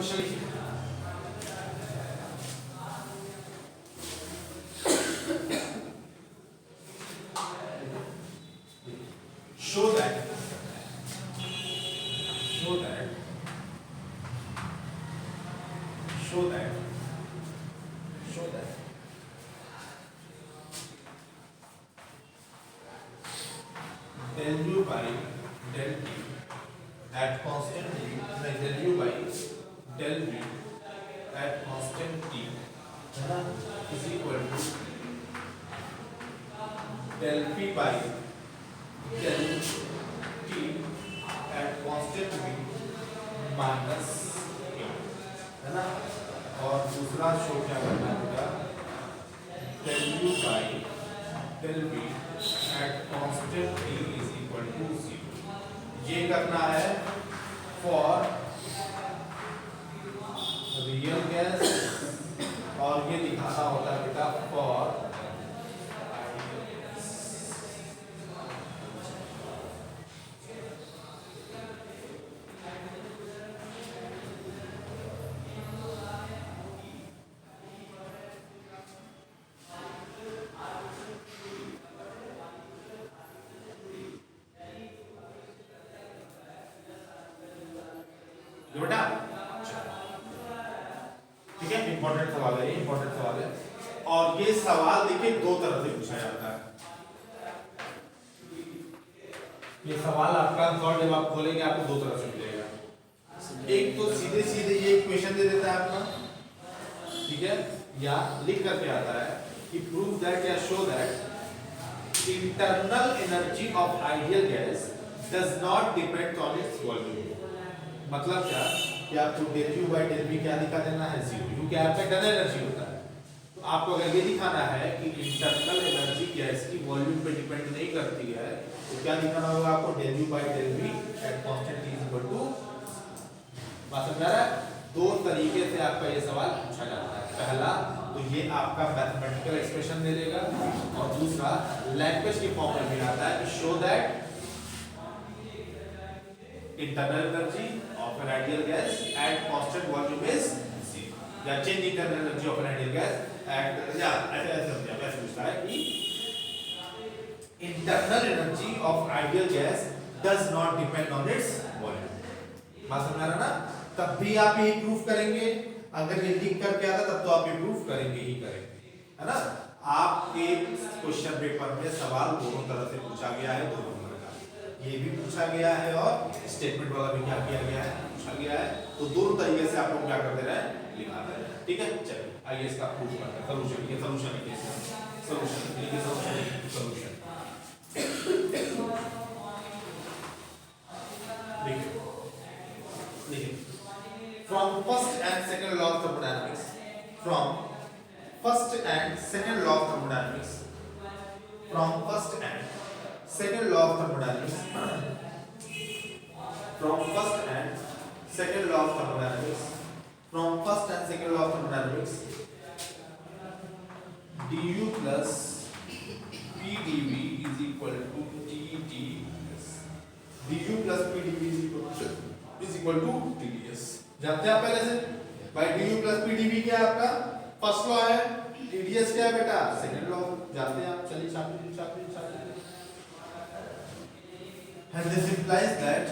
Question लिखिए। show that show that show that show that del u by del t at constant t del u by del v at constant t है ना is equal to del p by del t at constant v minus a है ना। और दूसरा show क्या करना होगा del u by del v at constant t is equal to 0। ये करना है फॉर रियल गैस और ये दिखाना होता है बेटा फॉर बेटा। ठीक है, इंपॉर्टेंट सवाल है, ये इंपॉर्टेंट सवाल है। और ये सवाल देखिए दो तरह से पूछा जाता है। ये सवाल आपका सॉल्व जब आप खोलेंगे आपको दो तरह से मिलेगा। एक तो सीधे सीधे ये इक्वेशन दे देता है अपना, ठीक है, या लिख करके आता है कि प्रूव दैट या show that internal energy of ideal gas does not depend on its volume. मतलब क्या कि आपको del u by del v क्या दिखा देना है, जीरो। u क्या आपका इंटरनल एनर्जी होता है, तो आपको अगर ये दिखाना है कि इंटरनल एनर्जी गैस की वॉल्यूम पे डिपेंड नहीं करती है तो क्या दिखाना होगा आपको del u by del v at constant t is equal to। बात समझ आ रहा है? दो तरीके से आपका ये सवाल पूछा जाता है। पहला तो ये आपका मैथमेटिकल एक्सप्रेशन दे देगा और दूसरा लैंग्वेज की फॉर्म में भी आता है कि show that internal energy of an ideal gas at constant volume is zero। या change internal energy of an ideal gas at या ऐसे पूछता है कि internal energy of ideal gas does not depend on its volume। बात समझ आ रहा ना? तब भी आप यही प्रूफ करेंगे, अगर ये लिख करके आता तब तो आप ये प्रूफ करेंगे ही करेंगे, है ना। आपके क्वेश्चन पेपर में सवाल दोनों तरह से पूछा गया है, दोनों ये भी पूछा गया है और स्टेटमेंट वाला भी क्या किया गया है, पूछा गया है। तो दोनों तरीके से आप लोग क्या करते रहे, लिखा रहे हैं। ठीक है, चलिए आइए इसका प्रूफ करते हैं। सॉल्यूशन ये सॉल्यूशन लिखिए, सॉल्यूशन लिखिए, सॉल्यूशन लिखिए। From first and second law of thermodynamics, from first and second law of thermodynamics, from first and second law of thermodynamics, from first and second law of thermodynamics, from first and second law of thermodynamics, du plus pdv is equal to tds। du plus pdv is equal to tds। जानते हैं आप पहले से भाई du plus pdv क्या है आपका first law है, tds क्या है बेटा सेकंड लॉ, जानते हैं आप। चलिए छापिए। And this implies that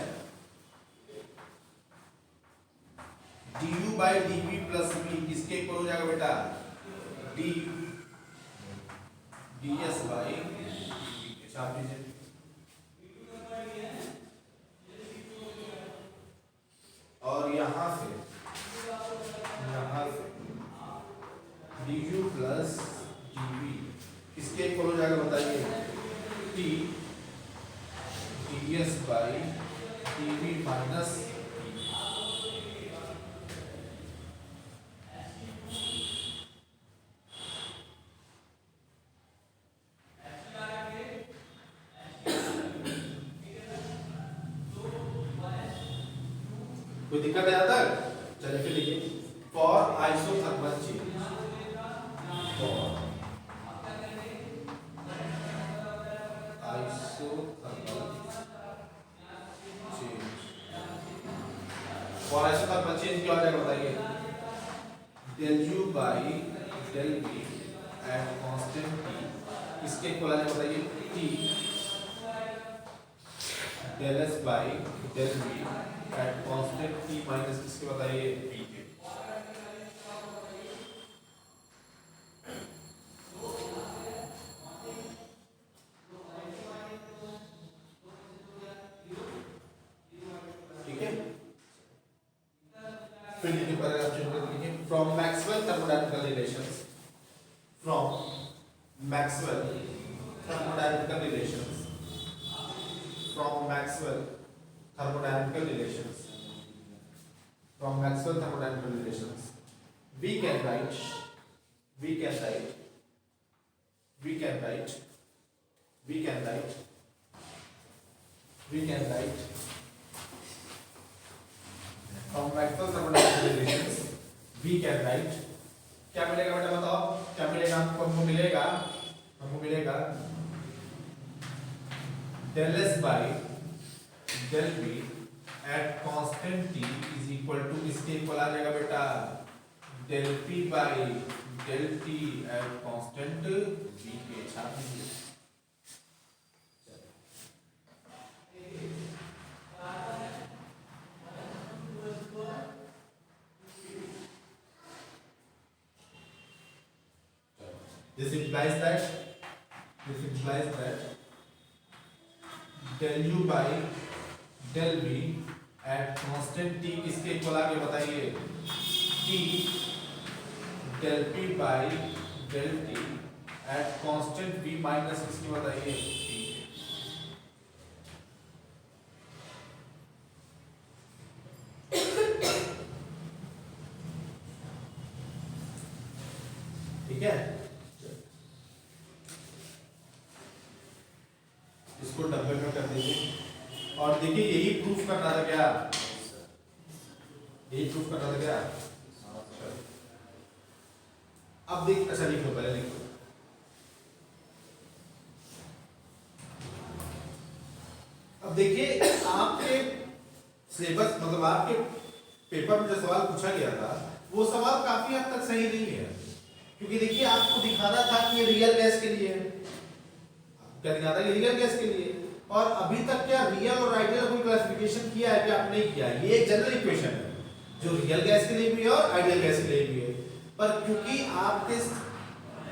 du by dv plus v किसके इक्वल हो जाएगा बेटा, d ds by dv। छाप दीजिए। और यहाँ से du plus dv किसके इक्वल हो जाएगा बताइए, t ds by dv minus कोई दिक्कत है यहाँ तक? चलिए फिर लिखिए for isothermal change, for isothermal change और ऐसा थर्मल चेंज क्या हो जाएगा बताइए, del u by del v at constant t, इसके इक्वल आ जाएगा बताइए t del s by del v at constant t minus किसके बताइए v के। ठीक है, फिर लिखिए पैराग्राफ चेंज कर लिखिए, फ्रॉम मैक्सवेल थर्मोडायनामिकल रिलेशंस, फ्रॉम मैक्सवेल thermodynamical relations, from Maxwell thermodynamical relations, from Maxwell thermodynamical relations, we can write from Maxwell thermodynamical relations we can write, क्या मिलेगा बेटा बताओ, क्या मिलेगा हमको मिलेगा del s by del v at constant t is equal to, इसके equal आ जाएगा बेटा del p by del t at constant v के छाप दीजिए। This implies that del u by del v at constant t किसके equal आगे बताइए, t del p by del t at constant v minus किसकी बताइए t। ठीक है, इसको डबल में कर दीजिए और देखिए यही प्रूफ करना था क्या, अब देख, अच्छा लिख लो, पहले लिख लो, अब देखिए आपके सिलेबस मतलब आपके पेपर में जो सवाल पूछा गया था वो सवाल काफी हद तक सही नहीं है, क्योंकि देखिए आपको दिखाना था कि ये रियल गैस के लिए है, क्या दिखाना था, ये रियल गैस के लिए, और अभी तक क्या रियल और आइडियल कोई क्लासिफिकेशन किया है क्या, आपने नहीं किया। ये एक जनरल इक्वेशन है जो रियल गैस के लिए भी है और आइडियल गैस के लिए भी है, पर क्योंकि आपके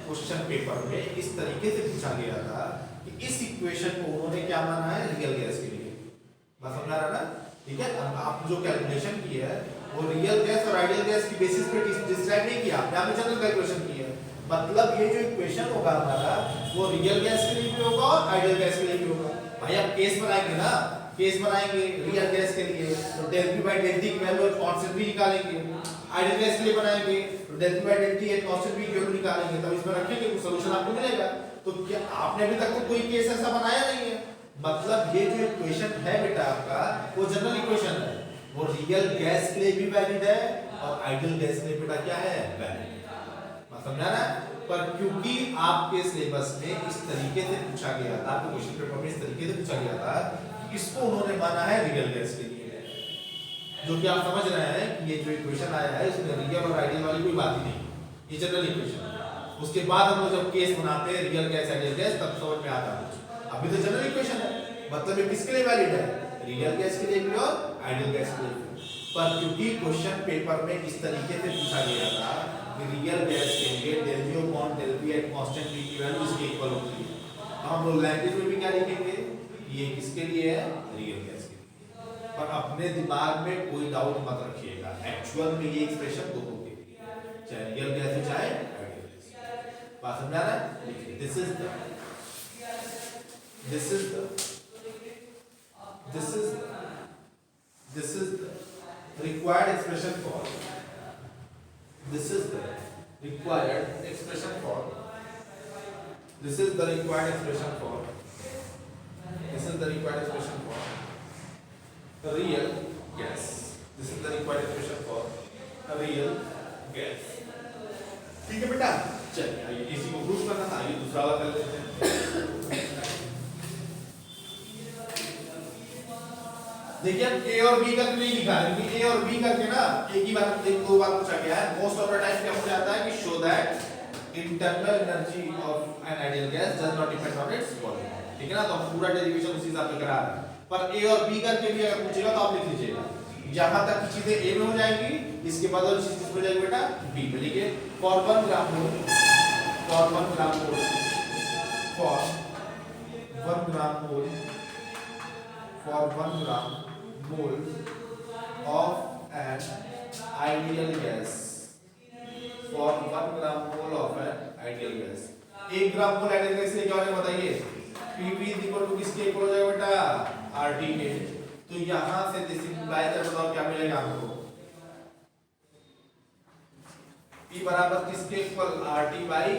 क्वेश्चन पेपर में इस तरीके से पूछा गया था कि इस इक्वेशन को उन्होंने क्या माना है, रियल गैस के लिए, बात समझ आ रहा है ना। ठीक है, अब आप जो कैलकुलेशन की है वो रियल गैस और आइडियल गैस की बेसिस पे डिस्क्राइब नहीं किया आपने जनरल कैलकुलेशन की है, मतलब ये जो इक्वेशन होगा हमारा वो रियल गैस के लिए भी होगा और आइडियल गैस के लिए भी होगा। भाई आप केस बनाएंगे ना, केस बनाएंगे रियल गैस के लिए तो del p by del t की वैल्यू कांस्टेंट भी निकालेंगे, आइडियल गैस के लिए बनाएंगे तो del p by del t एक कांस्टेंट भी की वैल्यू निकालेंगे, तब इसमें रखेंगे तो सॉल्यूशन आपको मिलेगा। तो क्या आपने अभी तक तो कोई केस ऐसा बनाया नहीं है, मतलब ये जो इक्वेशन है बेटा आपका वो जनरल इक्वेशन है, वो रियल गैस के लिए भी वैलिड है और आइडियल गैस के लिए बेटा क्या है, वैलिड। समझा ना, पर क्योंकि आपके सिलेबस में इस तरीके से पूछा गया था, आपके क्वेश्चन पेपर में इस तरीके से पूछा गया था, इसको उन्होंने माना है रियल गैस के लिए, जो कि आप समझ रहे हैं कि ये जो इक्वेशन आया है इसमें रियल और आइडियल वाली कोई बात ही नहीं, ये जनरल इक्वेशन है। उसके बाद हम लोग जब केस बनाते हैं रियल गैस आइडियल गैस तब समझ में आता है, अभी तो जनरल इक्वेशन है, मतलब ये किसके लिए वैलिड है, रियल गैस के लिए भी और आइडियल गैस के लिए भी। पर क्योंकि क्वेश्चन पेपर में इस तरीके से पूछा गया था कि रियल गैस के लिए del u upon del v eight constant v की वैल्यू इसके इक्वल होती है, तो हम लोग लैंग्वेज में भी क्या लिखेंगे, ये किसके लिए है, रियल गैस के लिए। पर अपने दिमाग में कोई डाउट मत रखिएगा, एक्चुअल में ये एक्सप्रेशन दोनों के लिए, चाहे रियल गैस हो चाहे आइडियल गैस। बात समझ आ रहा है, देखिए this is the required expression for this is the required expression for this is the required expression for this is the required expression for the real gas, this is the required expression for the real gas। ठीक है बेटा, चलिए आइए इसी को proof करना था, आइए दूसरा वाला कर लेते हैं। देखिए अब ए और बी करके नहीं लिखा है, क्योंकि ए और बी करके ना एक ही बार एक दो बार पूछा गया है। मोस्ट ऑफ द टाइम क्या हो जाता है कि show that internal energy of an ideal gas does not depend on its volume, ठीक है ना। तो हम पूरा डेरिवेशन उसी हिसाब से करा रहे हैं, पर ए और बी करके भी अगर पूछेगा तो आप लिख लीजिएगा जहां तक की चीजें ए में हो जाएंगी, इसके बाद और चीज किस में जाएगी बेटा, बी में। लिखिए for 1 gram mole, for 1 gram mole, for 1 gram mole, for 1 gram mole of an ideal gas, for 1 gram mole of an ideal gas, 1 gram mole ideal gas से क्या होगा बताइए, Pv इक्वल टू किसके equal हो जाएगा बेटा, RT के। तो यहां से दिस इंप्लाई कर बताओ क्या मिलेगा आपको, P बराबर किसके इक्वल, RT बाई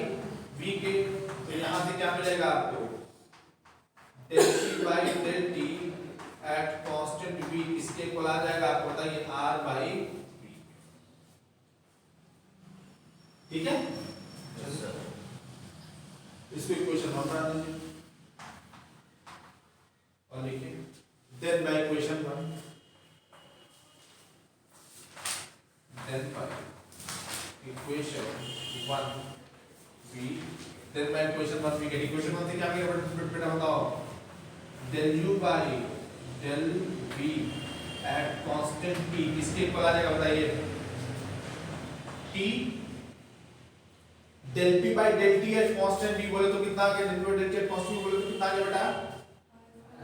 V के। तो यहां से क्या मिलेगा आपको, del P by del T eight constant v किसके इक्वल आ जाएगा आपको बताइए, r बाई v, ठीक है। इसको इक्वेशन 1 बना दीजिए और लिखिए then by equation 1, then by equation 1 v, then by equation 1 v के इक्वेशन 1 से क्या मिलेगा बेटा बताओ, del u by del v at constant t किसके इक्वल आ जाएगा बताइए, t del p by del t at constant v बोले तो कितना आ गया, del p by del t at constant v बोले तो कितना आ गया बेटा,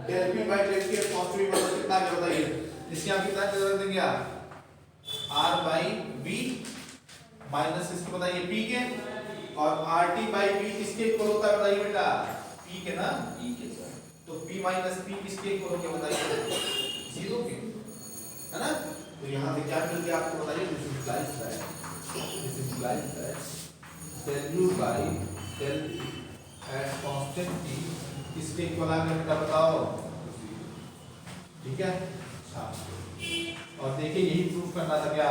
del p by del t at constant v बोले तो कितना आ गया बताइए। इसके आप कितना जरूरत देंगे आप, r by v माइनस इसको बताइए p के, और rt by v किसके इक्वल होता है बताइए बेटा, p के ना, p के सर। तो p माइनस p किसके इक्वल हो गया बताइए, 0 के, है ना। तो यहाँ से क्या मिल गया आपको बताइए, this implies that del u by del t at constant t किसके इक्वल आ गया बेटा बताओ, ठीक है। और देखिए यही प्रूफ करना था क्या,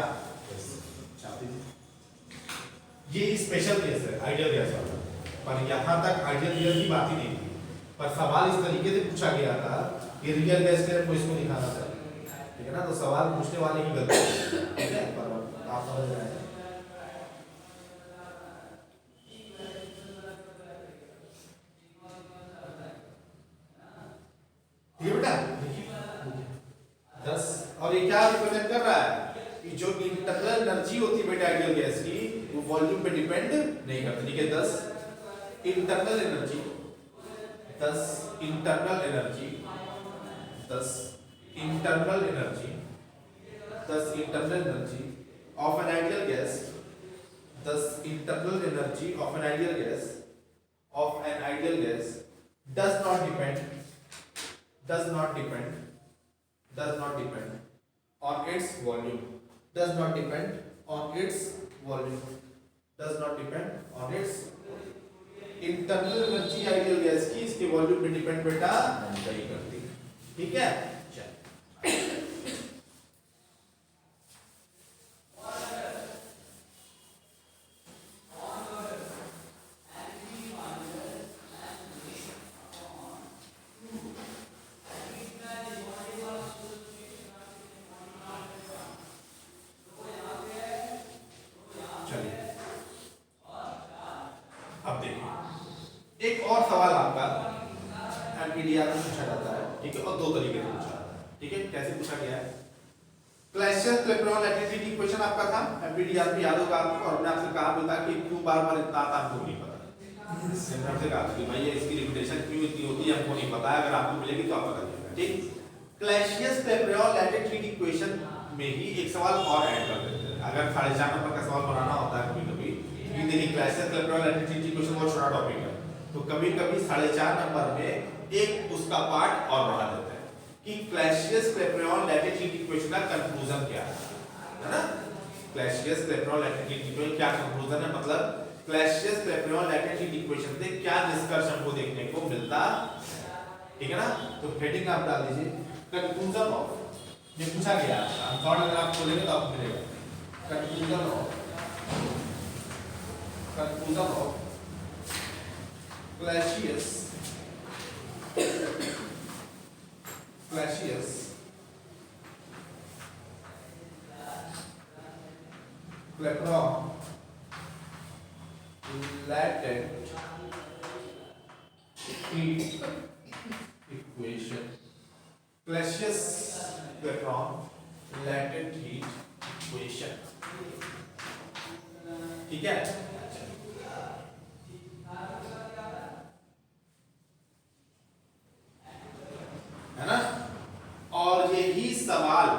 ये स्पेशल केस है आइडियल गैस वाला, पर यहाँ तक आइडियल गैस की बात ही नहीं थी, पर सवाल इस तरीके से पूछा गया था कि रियल गैस के आपको इसको दिखाना था, ठीक है ना। तो सवाल पूछने वाले की गलती है, ठीक है, पर आप समझ रहे हैं। ये बेटा 10, और ये क्या रिप्रेजेंट कर रहा है कि जो इंटरनल एनर्जी होती है बेटा आइडियल गैस की, वो वॉल्यूम पे डिपेंड नहीं करती, ठीक है। 10 internal energy, 10 internal energy, 10 internal energy, 10 internal energy of an ideal gas, 10 internal energy of an ideal gas, of an ideal gas does not depend on its volume, does not depend on its volume, does not depend on its internal energy ideal gas की इसके volume पे depend बेटा नहीं करती, ठीक है। अब देखिए एक और सवाल आपका एमपीडीआर में पूछा जाता है, ठीक है, और दो तरीके से पूछा जाता है, ठीक है। कैसे पूछा गया है, क्लैशियस क्लेपेरॉन लैटिट्यूड इक्वेशन आपका था एमपीडीआर में, याद होगा आपको, और मैंने आपसे कहा भी था कि क्यों बार-बार इतना आता आपको नहीं पता, मैंने आपसे कहा कि भाई इसकी रिपीटेशन क्यों इतनी होती है हमको नहीं पता है, अगर आपको मिलेगी तो आप पता चलेगा, ठीक। क्लैशियस क्लेपेरॉन लैटिट्यूड इक्वेशन में ही एक सवाल और ऐड कर देते हैं, अगर 4.5 नंबर का सवाल बनाना होता है कभी-कभी, ये देखिए क्लैशियस क्लेपेरॉन लैटिट्यूड इक्वेशन बहुत छोटा टॉपिक है, तो कभी-कभी 4.5 नंबर में एक उसका पार्ट और बढ़ा देते हैं कि क्लैशियस क्लेपेरॉन लैटिट्यूड इक्वेशन का कंक्लूजन क्या है ना। क्लैशियस क्लेपेरॉन लैटिट्यूड इक्वेशन क्या कंक्लूजन है, मतलब क्लैशियस क्लेपेरॉन लैटिट्यूड इक्वेशन से क्या निष्कर्ष हमको देखने को मिलता, ठीक है ना। तो हेडिंग आप डाल दीजिए कंक्लूजन ऑफ, ये पूछा गया है, थॉट अगर आप खोलेंगे तो आपको मिलेगा conclusion of Clapeyron latent heat equation. Clapeyron latent heat equation. ठीक है, है ना। और यही सवाल,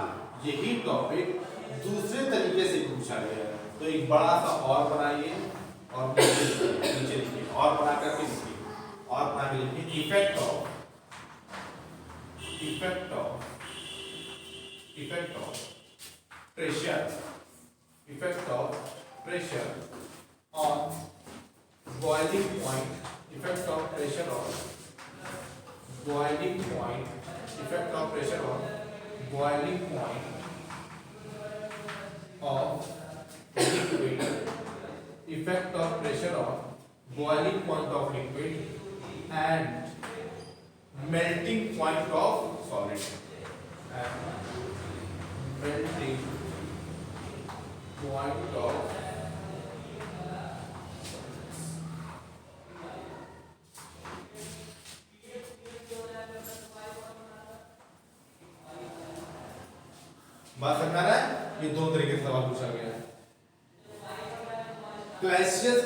यही टॉपिक दूसरे तरीके से पूछा गया है। तो एक बड़ा सा और बनाइए और नीचे लिखिए, और बना करके लिखिए, और बना के लिखिए effect of pressure on boiling point, effect of pressure on boiling point, effect of pressure on boiling point of liquid, effect of pressure on boiling point of liquid and melting point of solid, and melting point of बात समझ आ रहा है। ये दो तरीके से सवाल पूछा गया है। क्लैपियन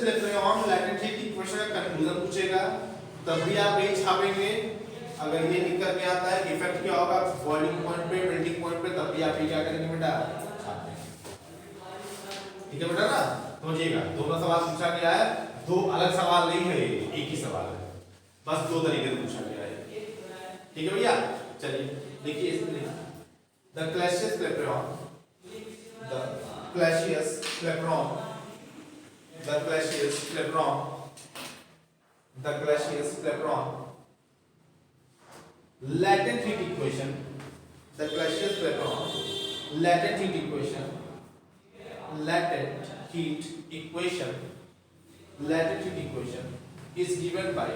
लैटेंट हीट इक्वेशन का कंक्लूजन पूछेगा, तब भी आप यही छापेंगे। अगर ये लिख करके आता है इफेक्ट क्या होगा बॉइलिंग पॉइंट पे, मेल्टिंग पॉइंट पे, तब भी आप ये क्या करेंगे बेटा, छापेंगे। ठीक है बेटा ना, समझिएगा। दोनों सवाल पूछा गया है, दो अलग सवाल नहीं है, एक ही सवाल है, बस दो तरीके से पूछा गया है। ठीक है भैया, चलिए देखिए इसमें The Clapeyron latent heat equation, the Clapeyron latent heat equation is given by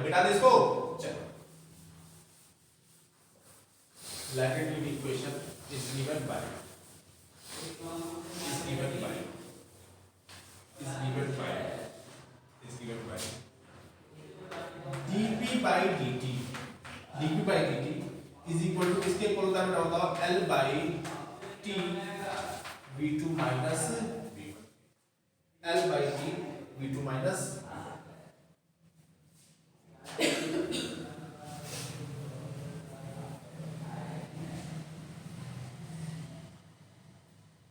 बेटा इसको चलो, latent heat equation is given by dp by dt is equal to किसके इक्वल होता है बेटा, होता है L by T V2 minus V1, L by T V2 minus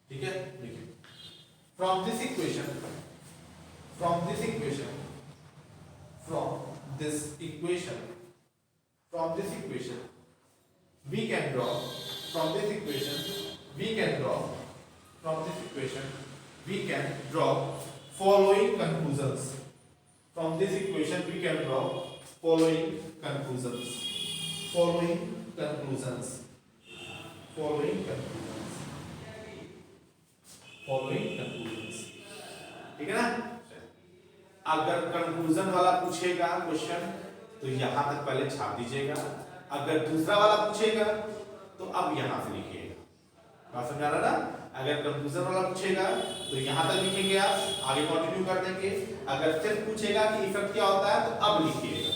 ठीक है। देखिए from this equation we can draw following conclusions. From this equation we can draw following conclusions. ठीक है ना। अगर कंक्लूजन वाला पूछेगा क्वेश्चन तो यहां तक पहले छाप दीजिएगा, अगर दूसरा वाला पूछेगा तो अब यहां से लिखिएगा। बात समझ आ रहा ना। अगर कंक्लूजन वाला पूछेगा तो यहां तक लिखेंगे, आप आगे कंटिन्यू कर देंगे। अगर सिर्फ पूछेगा कि इफेक्ट क्या होता है तो अब लिखिएगा।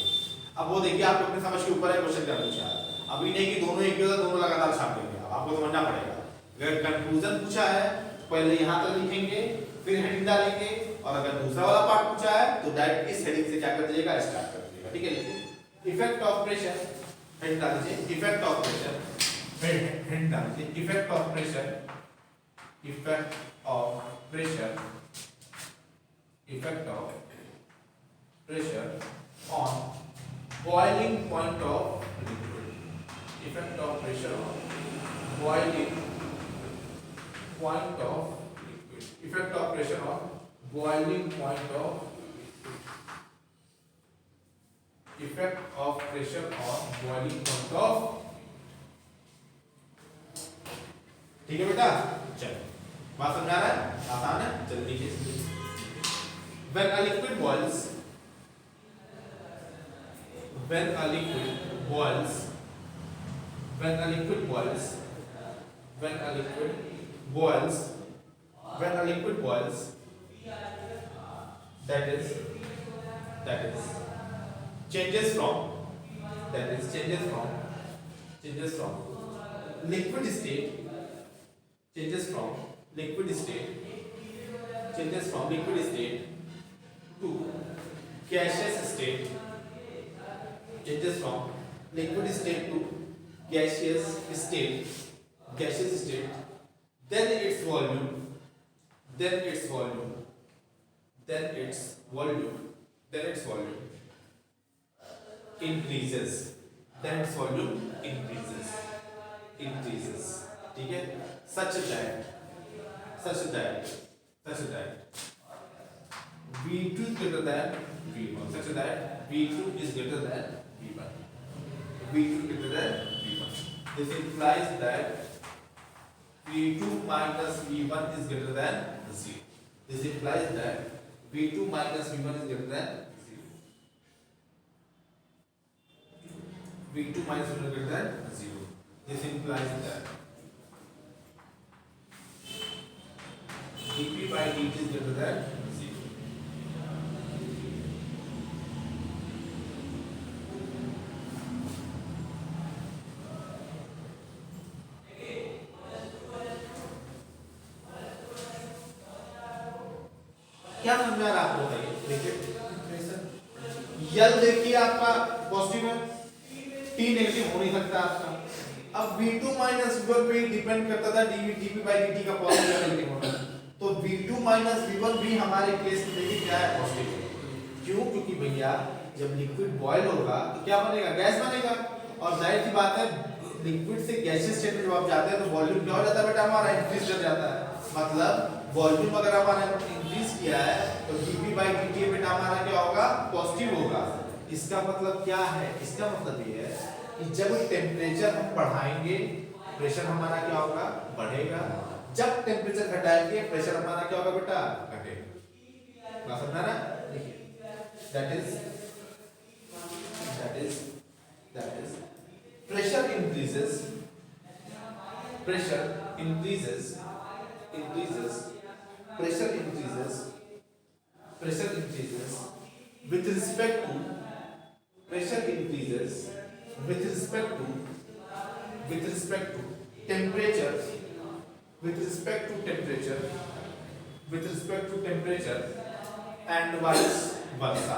अब वो देखिए आपको अपने समझ के ऊपर है क्वेश्चन क्या पूछा है। अभी नहीं कि दोनों एक जगह दोनों लगातार छाप देंगे, आपको समझना पड़ेगा। अगर कंक्लूजन पूछा है तो पहले यहां तक लिखेंगे, फिर हेडिंग डालेंगे, और अगर दूसरा वाला पार्ट पूछा है तो डायरेक्ट इस हेडिंग से क्या कर दीजिएगा, स्टार्ट कर दीजिएगा। ठीक है, लिखिए इफेक्ट ऑफ प्रेशर, हेडिंग डाल दीजिए इफेक्ट ऑफ प्रेशर, हेडिंग डाल दीजिए effect of pressure on boiling point of liquid, effect of pressure on boiling point of liquid, effect of pressure on boiling point of effect of pressure on boiling point of। ठीक है बेटा, चलो बात समझा रहा है, आसान है। चलो देखिए when a liquid boils when a liquid boils, when a liquid boils, that is changes from changes from liquid state, changes from liquid state to gaseous state, changes from liquid state to gaseous state, then its volume increases, ठीक है, such that V2 is greater than V1, such that V2 is greater than V1. This implies that V2 minus V1 is greater than 0. This implies that V2 minus V1 is greater than 0. V2 minus V1 is greater than 0. This implies that dP by dt is greater than 0. क्या समझ में आ रहा है आपको? बताइए। देखिए यल देखिए आपका पॉजिटिव है, टी नेगेटिव हो नहीं सकता आपका। अब V2 माइनस V1 पे डिपेंड करता था dP by dt का पॉजिटिव या नेगेटिव होना, तो V2 माइनस V1 भी हमारे केस में देखिए क्या है, पॉजिटिव है। क्यों? क्योंकि भैया जब लिक्विड बॉयल होगा तो क्या बनेगा, गैस बनेगा, और जाहिर सी बात है लिक्विड से गैसियस स्टेट में जब आप जाते हैं तो वॉल्यूम क्या हो जाता है बेटा, हमारा इंक्रीज कर जाता है। मतलब वॉल्यूम अगर हमारा इंक्रीज किया है तो dP by dt बेटा हमारा क्या होगा, पॉजिटिव होगा। इसका मतलब क्या है, इसका मतलब ये है कि जब टेम्परेचर हम बढ़ाएंगे प्रेशर हमारा क्या होगा, बढ़ेगा। जब टेम्परेचर घटाएंगे प्रेशर हमारा क्या होगा बेटा, घटेगा। क्या समझा ना? देखिए that is pressure increases with respect to temperature and vice versa,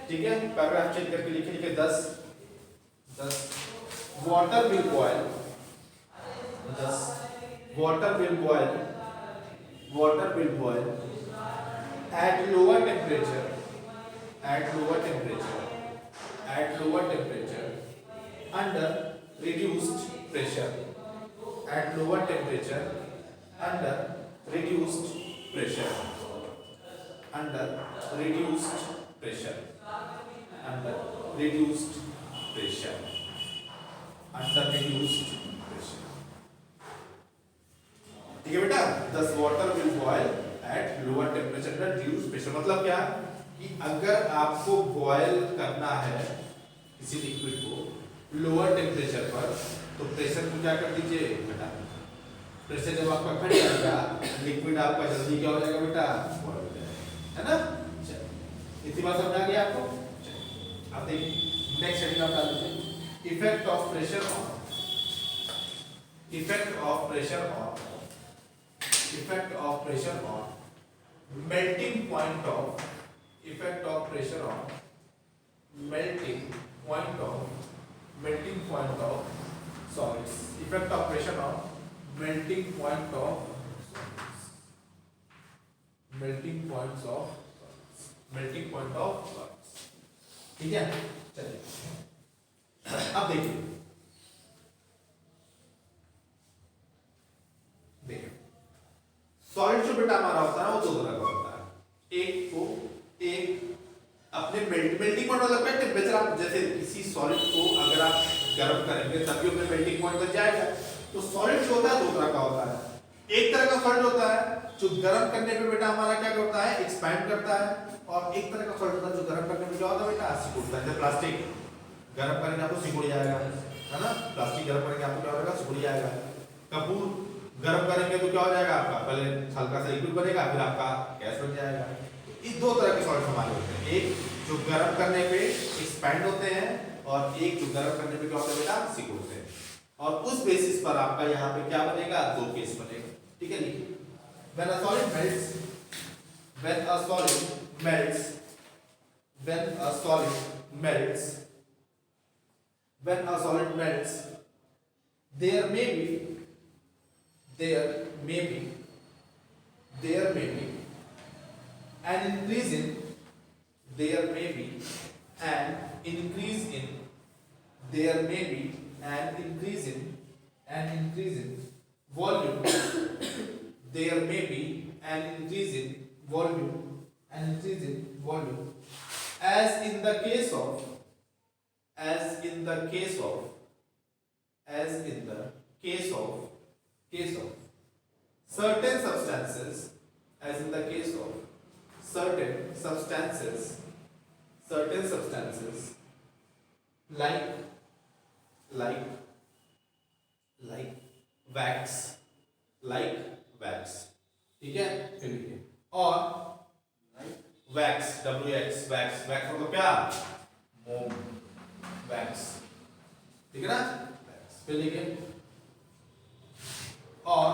ठीक है। पैराग्राफ चेंज करके लिखे 10 water will boil at lower temperature under reduced pressure, ठीक है बेटा। 10 water will boil at lower temperature under reduced pressure. मतलब क्या कि अगर आपको बॉयल करना है किसी लिक्विड को लोअर टेम्परेचर पर तो प्रेशर को क्या कर दीजिए बेटा, प्रेशर जब आपका घट जाएगा लिक्विड आपका जल्दी क्या हो जाएगा बेटा, बॉयल हो जाएगा, है ना। इतनी बात समझ आ गई आपको? अब देखिए नेक्स्ट हेडिंग आप डाल दीजिए, effect of pressure on melting point of solids, effect of pressure on melting points of solids, ठीक है। चलिए अब देखिए सॉलिड जो बेटा हमारा होता है वो दो तरह का होता है। एक अपने मेल्टिंग पॉइंट मतलब टेम्परेचर, आप जैसे किसी सॉलिड को अगर आप गर्म करेंगे तभी अपने मेल्टिंग पॉइंट तक जाएगा। तो सॉलिड जो होता है दो तरह का होता है, एक तरह का सॉल्ट होता है जो गर्म करने पे बेटा हमारा क्या करता है, एक्सपैंड करता है, और एक तरह का सॉल्ट होता है जो गर्म करने पे क्या होता है बेटा, सिकुड़ता है। जैसे प्लास्टिक गर्म करेंगे आपको सिकुड़ जाएगा, है ना, प्लास्टिक गर्म करेंगे आपको क्या हो जाएगा, सिकुड़ जाएगा। कपूर गर्म करेंगे तो क्या हो जाएगा आपका, पहले हल्का सा लिक्विड बनेगा, फिर आपका गैस बन जाएगा। ये दो तरह के सॉल्ट हमारे होते हैं, एक जो गर्म करने पे एक्सपैंड होते हैं और एक जो गर्म करने पे क्या होता है बेटा, सिकुड़ते हैं। और उस बेसिस पर आपका यहाँ पे क्या बनेगा, दो केस बनेगा। ठीक है, लिखिए when a solid melts, when a solid melts, when a solid melts, when a solid melts, there may be there may be there may be an increase in there may be an increase in there may be an increase in volume there may be an increase in volume as in the case of as in the case of certain substances as in the case of certain substances like wax, ठीक है, फिर लिखिए, और wax, WX wax, wax मतलब क्या, मोम, wax, ठीक है ना, वैक्स, फिर लिखिए, और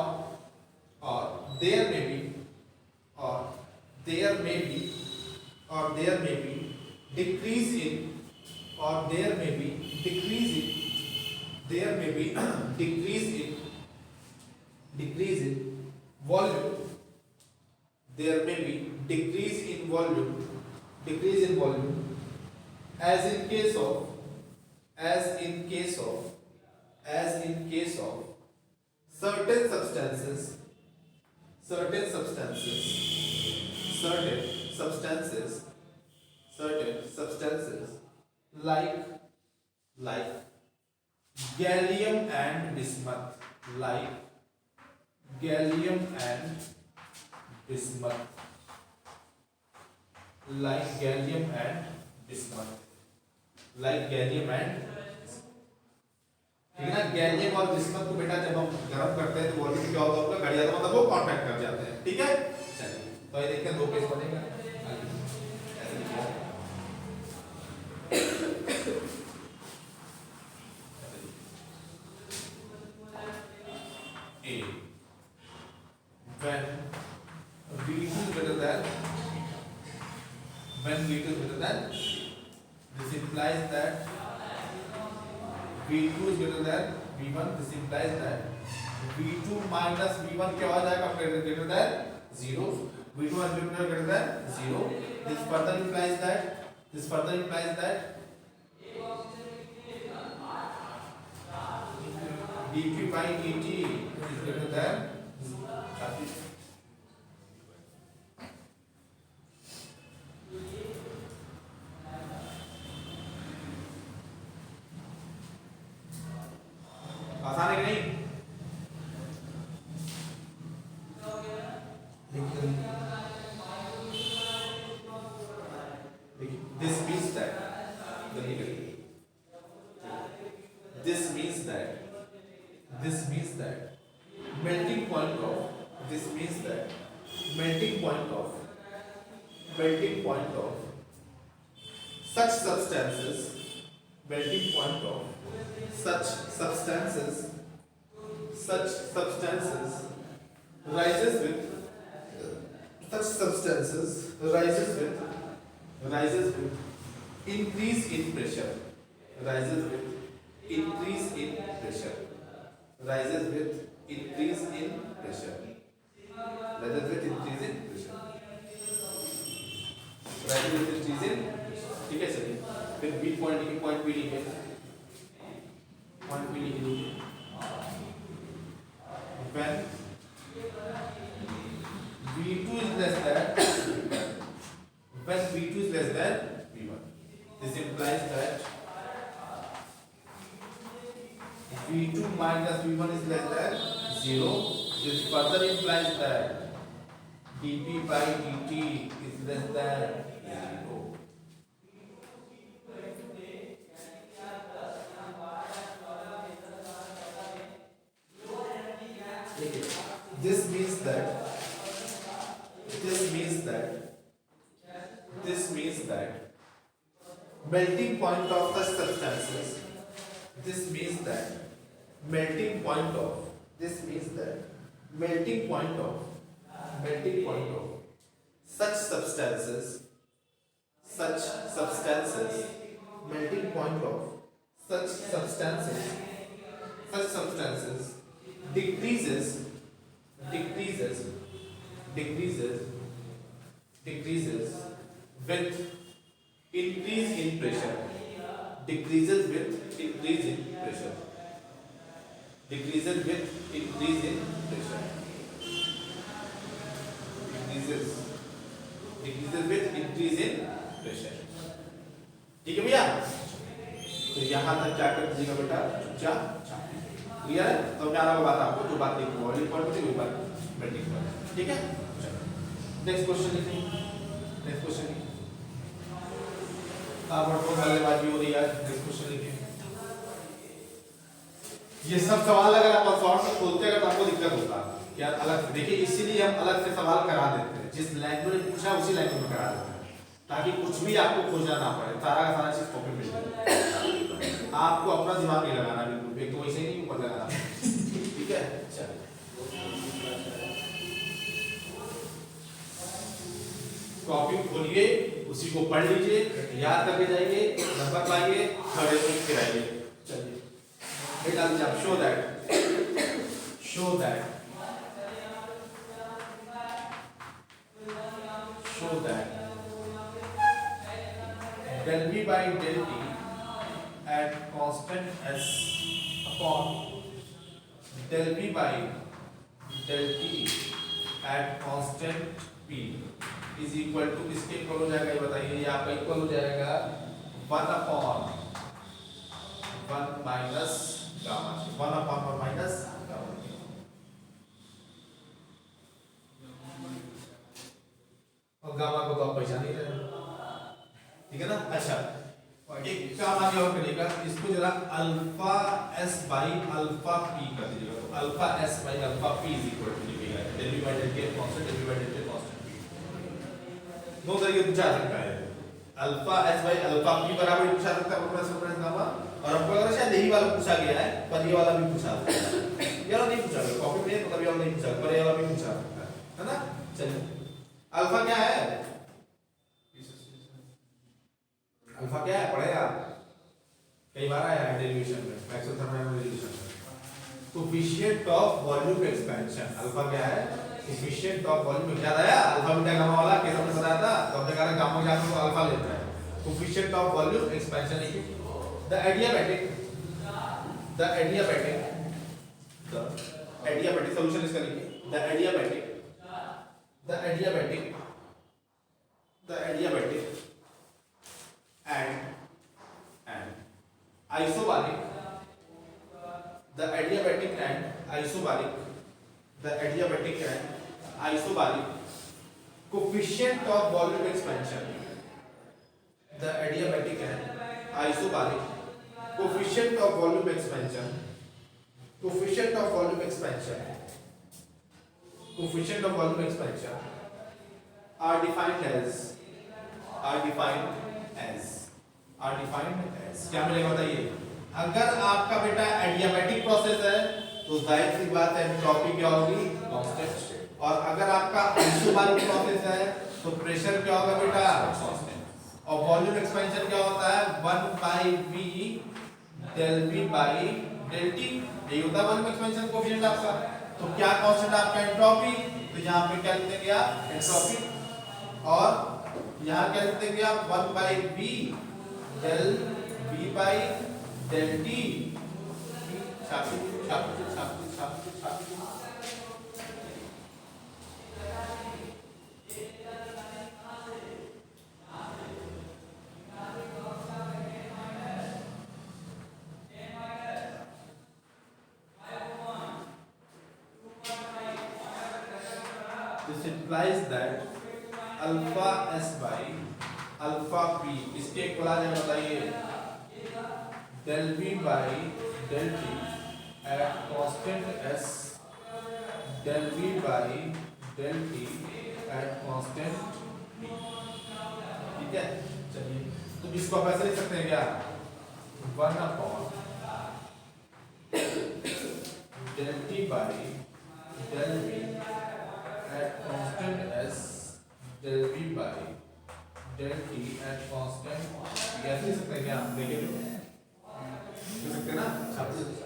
there may be decrease in decrease in volume, there may be decrease in volume as in case of certain substances like gallium and bismuth, gallium and bismuth, ठीक है ना। गैलियम और बिस्मथ को बेटा जब हम गर्म करते हैं तो वॉल्यूम क्या होता है उसका, घट जाता है, मतलब वो कांटेक्ट कर जाते हैं। ठीक है, चलिए तो ये देखते हैं दो केस बनेगा, ऐसे लिखिए, A when V2 is greater than this implies that V2 is greater than V1, this implies that V2 minus V1 क्या हो जाएगा, greater than 0, V2 minus V1 greater than 0, this further implies that dq by dt is greater than आसान है कि नहीं, this means that melting point of such substances rises with increase in pressure, rises with increase in pressure, rises with increase in pressure, rises with increase in pressure, rises with increase in pressure। ठीक है चलिए, फिर B point लिखिए, point B लिखिए, point B लिखिए, when V2 is less than when V2 is less than V1, this implies that V2 minus V1 is less than 0, This further implies that dp by dt is less than 0. This means that melting point of the substances. This means that melting point of such substances melting point of such substances decreases with increase in pressure. Decreases with increase in pressure. Decreases with increase in pressure. Decreases with increase in pressure. ठीक है भैया? तो यहाँ तक क्या कर दीजिएगा बेटा? चुपचाप क्लियर है? तो मैं आ रहा हूँ बात आपको जो बात लिखी बॉडी पॉइंट थी वही बात मेल्टिंग पॉइंट. ठीक है? नेक्स्ट क्वेश्चन लिखिए. नेक्स्ट क्वेश्चन लिखिए. ताबड़तोड़ बल्लेबाजी हो रही है. नेक्स्ट क्वेश्चन लिखिए. ये सब सवाल अगर आप सॉल्व में खोलते अगर तो आपको दिक्कत होता है यार. अलग देखिए इसीलिए हम अलग से सवाल करा देते हैं. जिस लैंग्वेज में पूछा उसी लैंग्वेज में करा देते हैं ताकि कुछ भी आपको खोजना ना पड़े. सारा का सारा चीज कॉपी मिल जाए. आपको अपना दिमाग नहीं लगाना बिल्कुल. एक तो वैसे ही नहीं ऊपर लगाना. ठीक है? चलिए कॉपी खोलिए, उसी को पढ़ लीजिए, याद करके जाइए, नंबर पाइए, थर्ड लिख के आइए. चलिए बेटा आप show that del v by del t at constant s upon del v by del t at constant p is equal to किसके इक्वल हो जाएगा ये बताइए. ये आपका इक्वल हो जाएगा 1 upon 1 minus gamma. 1 upon 1 minus gamma. और गामा को तो आप पहचान ही रहे. ठीक है ना? अच्छा एक काम आगे और करिएगा. इसको जरा alpha s by alpha p कर दीजिएगा. तो alpha s by alpha p is equal to लिखिएगा del v by del t constant del v by del t constant p. दो तरीके पूछा सकता है. Alpha s by alpha p बराबर पूछा सकता है प्लस गामा. और हमको अगर शायद यही वाला पूछा गया है पर ये वाला भी पूछा सकता है. ये वाला नहीं पूछा गया कॉपी में मतलब ये वाला नहीं पूछा पर ये वाला भी पूछा सकता है ना. चलिए अल्फा क्या है? अल्फा क्या है पढ़े आप कई बार आया है डेरिवेशन में मैक्सवेल थर्मोडायनामिक्स डेरिवेशन में. Coefficient of volume expansion. Alpha क्या है? Coefficient of volume. याद आया अल्फा बीटा गामा वाला कैसे हमने बताया था. तो हमने कहा गामा क्या तो अल्फा लेता है. Coefficient of volume expansion is the adiabatic solution इसका लिखिए. The adiabatic and isobaric coefficient of volume expansion. The adiabatic and isobaric coefficient of volume expansion are defined as क्या मिलेगा बताइए. अगर आपका बेटा एडियाबैटिक प्रोसेस है तो जाहिर सी बात है एंट्रोपी क्या होगी? कांस्टेंट. और अगर आपका आइसोबारिक प्रोसेस है तो प्रेशर क्या होगा बेटा? कांस्टेंट. और वॉल्यूम एक्सपेंशन क्या होता है? 1 by v del v by del t. यही होता है वॉल्यूम एक्सपेंशन कोएफिशिएंट आपका. तो क्या कांस्टेंट आपका? एंट्रोपी. तो यहाँ पे क्या लिख देंगे आप? एंट्रोपी. और यहाँ क्या लिख देंगे आप? 1 by v del v by del t. छापी this implies that alpha S by alpha P इसके इक्वल आ जाएगा, बताइए, del B by del T at constant S, del B by del T at constant B. ठीक है, चलिए, तो इसको आप ऐसे लिख सकते हैं क्या, 1 upon del T by del B at constant S, del B by del T at constant, ऐसे लिख सकते हैं क्या, देखिए लिख सकते हैं ना, छाप दीजिए।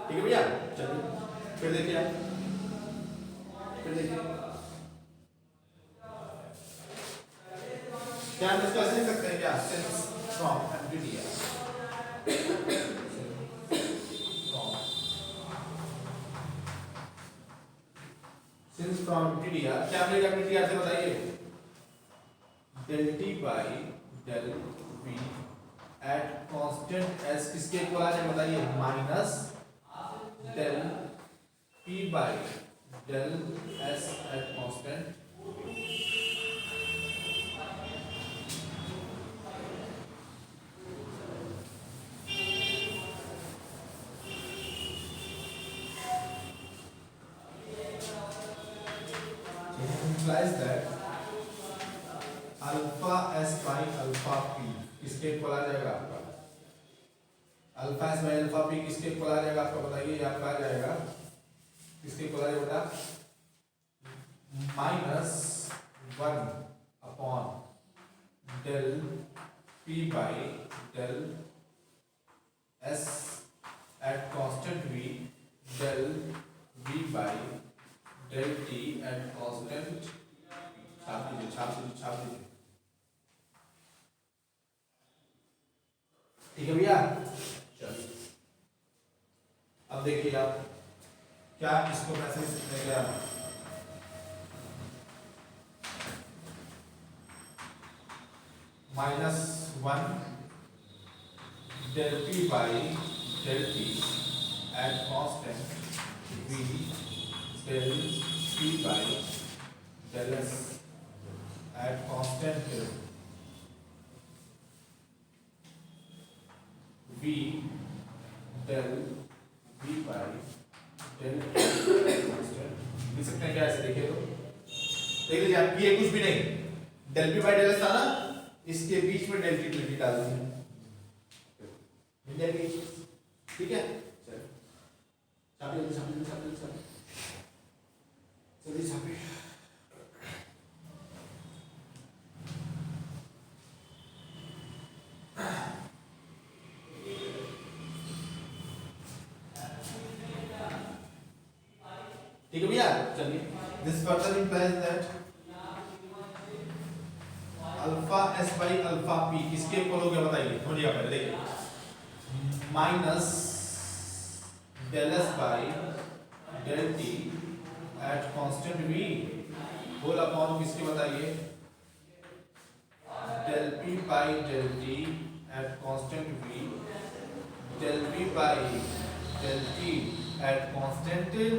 ठीक है भैया, चलिए फिर देखिए आप, फिर देखिए क्या हम इसको ऐसे लिख सकते हैं क्या, सिंस फ्रॉम एम्प्टीडिया, सिंस फ्रॉम एम्प्टीडिया क्या मिलेगा, एम्प्टीडिया से बताइए, del T by del B at constant S किसके इक्वल आ जाएगा, बताइए, minus del P by del S at constant, implies that alpha S by alpha P किसके इक्वल आ जाएगा आपका, alpha S by alpha P किसके इक्वल आ जाएगा आपका, बताइए, ये आपका आ जाएगा किसके इक्वल आ जाएगा बेटा, -1 upon del P by del S at constant V, del V by del T at constant, छाप दीजिए, छाप दीजिए, छाप दीजिए। ठीक है भैया, चलिए अब देखिए आप क्या इसको कैसे लिख सकते हैं, क्या -1 del P by del T at constant V, del P by del S at constant V, del V by del constant, लिख सकते हैं क्या ऐसे, देखिए तो देख लीजिए आप, ये कुछ भी नहीं, del P by del S था ना, इसके बीच में डेल टी डाल दी, मिल जाएगी, ठीक है, चलिए छापिए छापिए छापिए छापिए, जल्दी छापिए। ठीक है भैया, चलिए, this further implies that alpha S by alpha P किसके इक्वल हो गया, बताइए, समझिए पहले, देखिए, minus del S by del T at constant V whole upon किसके, बताइए, del P by del T at constant V, del P by del T at constant V.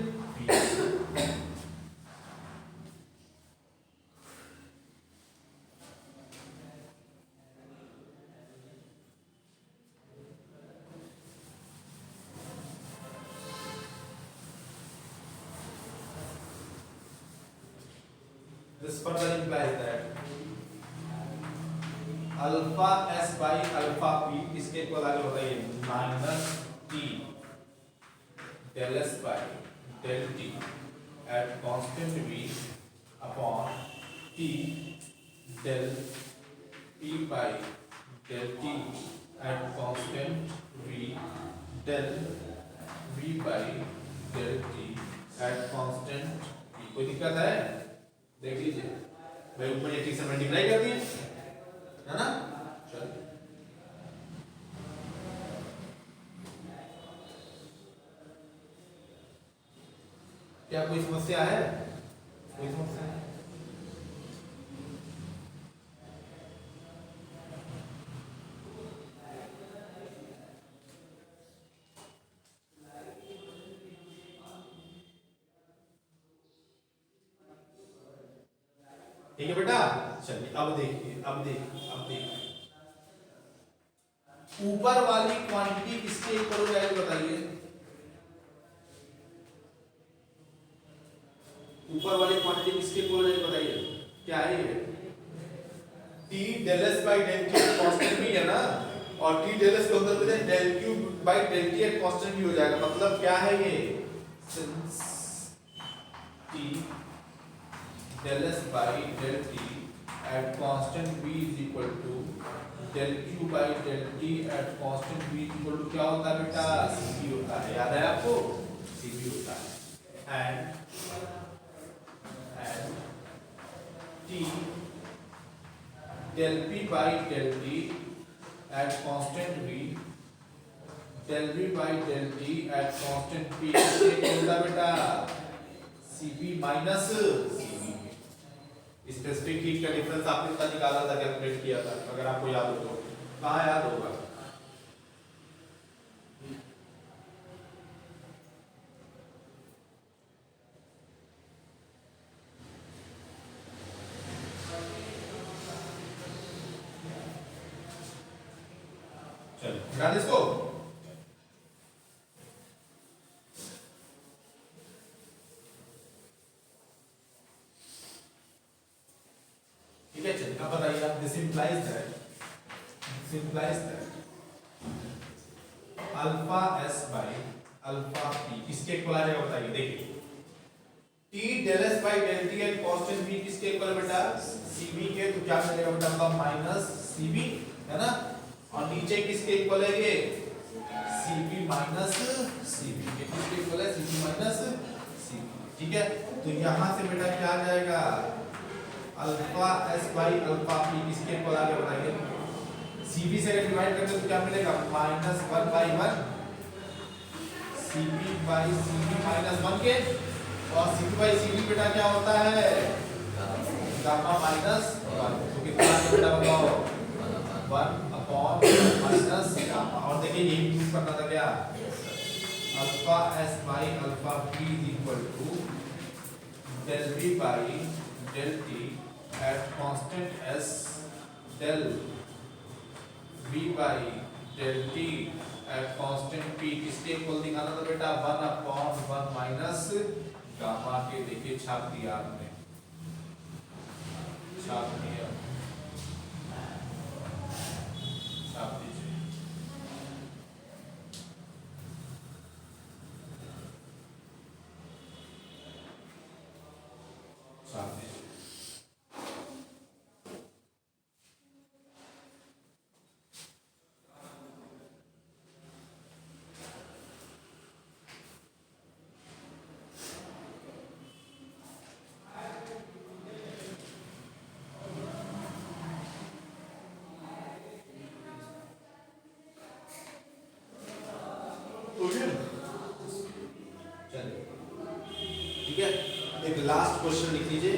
This further implies that alpha S by alpha P इसके equal आगे बताइए, minus T del S by del T at constant V upon T del P by del T at constant V, del V by del T at constant V. कोई दिक्कत है, देख लीजिए, भाई ऊपर 80 से मल्टीप्लाई कर दिए है ना। चल क्या कोई समस्या है? कोई समस्या है? ठीक है बेटा। चलिए अब देखिए, अब देखिए, अब देखिए ऊपर वाली क्वांटिटी किसके इक्वल हो जाएगी बताइए। ऊपर वाली क्वांटिटी किसके इक्वल हो जाएगी बताइए, क्या है ये? T del S by del T constant भी है ना, और टी डेल एस के अंदर में del Q by del T एक कांस्टेंट भी हो जाएगा। मतलब क्या है ये, since T del S by del T at constant v is equal to del Q by del T at constant v is equal to क्या होता है बेटा, cv होता है। याद है आपको, cv होता है। And t del p by del t at constant v del v by del t at constant p किसके होता बेटा, cp minus cv। Specific heat का डिफरेंस आपने कितना निकाला था, कैलकुलेट किया था, अगर आपको याद हो तो कहाँ याद होगा। चलो ध्यान इसको। ठीक है, चलिए अब बताइए आप, this implies that alpha S by alpha P किसके इक्वल आ जाएगा बताइए। देखिए T del S by del T at constant v किसके इक्वल बेटा, cv के, तो क्या मिलेगा बेटा आपका माइनस cv है ना, और नीचे किसके इक्वल है ये, cv माइनस cv, ये किसके इक्वल है, cv माइनस cv। ठीक है, तो यहां से बेटा क्या आ जाएगा, alpha S by alpha P किसके इक्वल आ गया बताइए। cv से अगर डिवाइड करते तो क्या मिलेगा, minus 1/1 cv by cv minus 1 के, और cv बाई cv बेटा क्या होता है, गामा माइनस 1। तो कितना आ गया बेटा बताओ, 1 माइनस गामा। और देखिए यही प्रूफ करना था क्या, alpha S by alpha P is equal to del V by del T at constant S del v by del T at constant p किसके इक्वल दिखाना था बेटा, 1/1 माइनस गामा के। देखिए छाप दिया आपने, छाप दिया, छाप दीजिए। छाप दीजिए। ठीक है, एक लास्ट क्वेश्चन लिख लीजिए,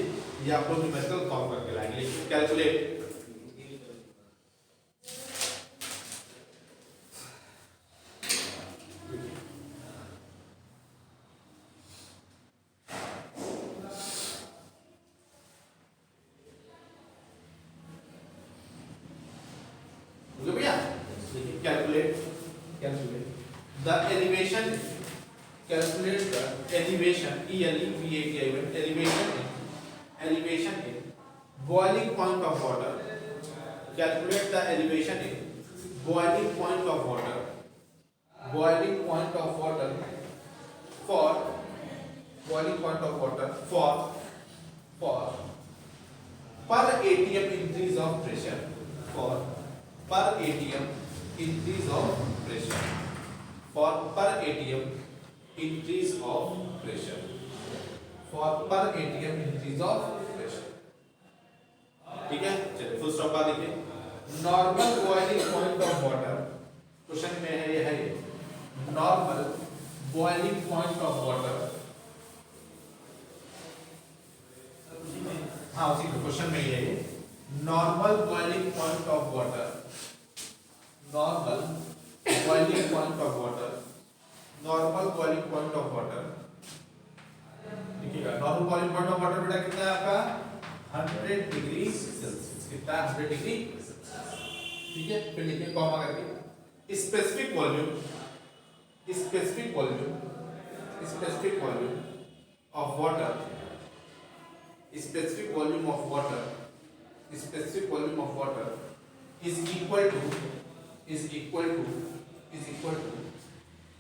ये आप लोग न्यूमेरिकल सॉल्व करके लाएंगे। कैलकुलेट भैया, calculate the elevation, calculate the elevation elevation in boiling point of water, calculate the elevation in boiling point of water for boiling point of water for per atm increase of pressure, for per atm increase of pressure, for per atm increase of pressure, for per atm increase of pressure। ठीक है, चलिए full stop बाद देखिए। Normal boiling point of water, question में है ये normal boiling point of water. हाँ उसी क्वेश्चन में ये normal boiling point of water, normal boiling point of water, normal boiling point of water, देखिएगा normal boiling point of water बेटा कितना है आपका 100 डिग्री सेल्सियस, कितना है 100 डिग्री, ठीक है। फिर लिखिए कॉमा करके specific volume, specific volume, specific volume of water, specific volume of water, specific volume of water is equal to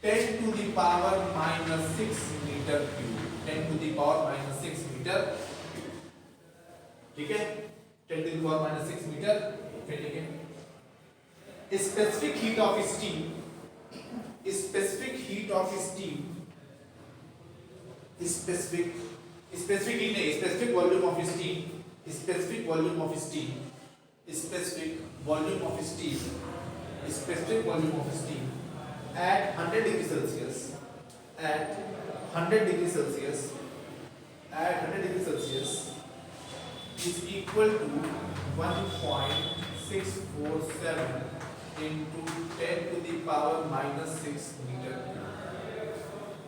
10 to the power minus 6 meter cube, 10 to the power minus 6 meter, ठीक है, 10 to the power minus 6 meter। फिर लिखें specific heat of steam, specific heat of steam, specific heat नहीं, specific volume of steam, specific volume of steam, specific volume of steam, specific volume of steam at 100 degree Celsius, at 100 degree Celsius, at 100 degree Celsius is equal to 1.647 into 10 to the power minus 6 meter,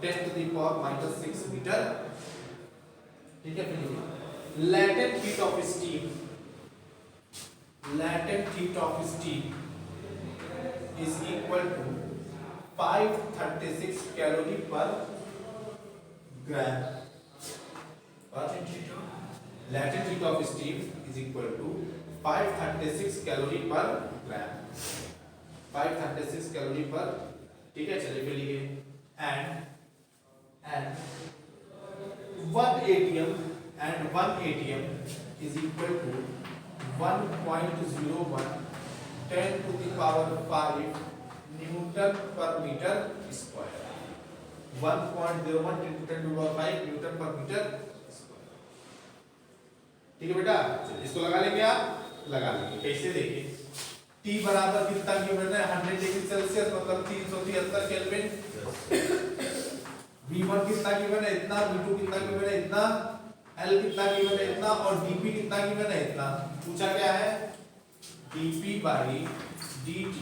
10 to the power minus 6 meter, ठीक है। फिर latent heat of steam, latent heat of steam is equal to 536 calorie per gram, latent heat of steam is equal to 536 calorie per gram, 536 calorie per, ठीक है। चलिए फिर लिखिए and 1 atm and 1 atm is equal to 1.01 10 to the power 5 Newton per meter square, 1.01 10 to the power 5 Newton per meter square, ठीक है बेटा। इसको लगा लेंगे, आप लगा लेंगे कैसे, देखिए T बराबर कितना गिवन है 100 डिग्री सेल्सियस मतलब 373 केल्विन, V1 कितना गिवन है इतना, V2 कितना गिवन है इतना, L कितना गिवन है इतना और dP कितना गिवन है इतना। पूछा क्या है dP by dt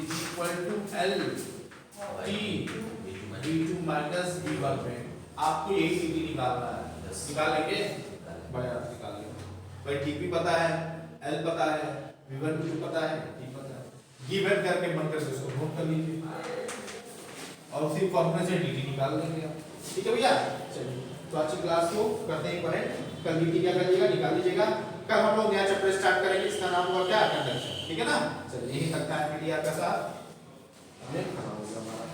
is equal to L T V2 minus V1 में आपको यही dt निकालना है, निकालेंगे भाई, आप निकाल लेंगे भाई। dP पता है, L पता है, V1 भी पता है, T पता है, गिवन करके मन करके उसको नोट कर लीजिए और उसी फॉर्मूले से dt निकाल लेंगे आप, ठीक है भैया। चलिए तो आज की क्लास को करते हैं पॉइंट, कल dt क्या करिएगा निकाल लीजिएगा, कल हम लोग नया चैप्टर स्टार्ट करेंगे, इसका नाम होगा क्या कंडक्शन, ठीक है ना। चलिए यही तक टाइम के लिए आपका साथ हमें खत्म हो गया हमारा।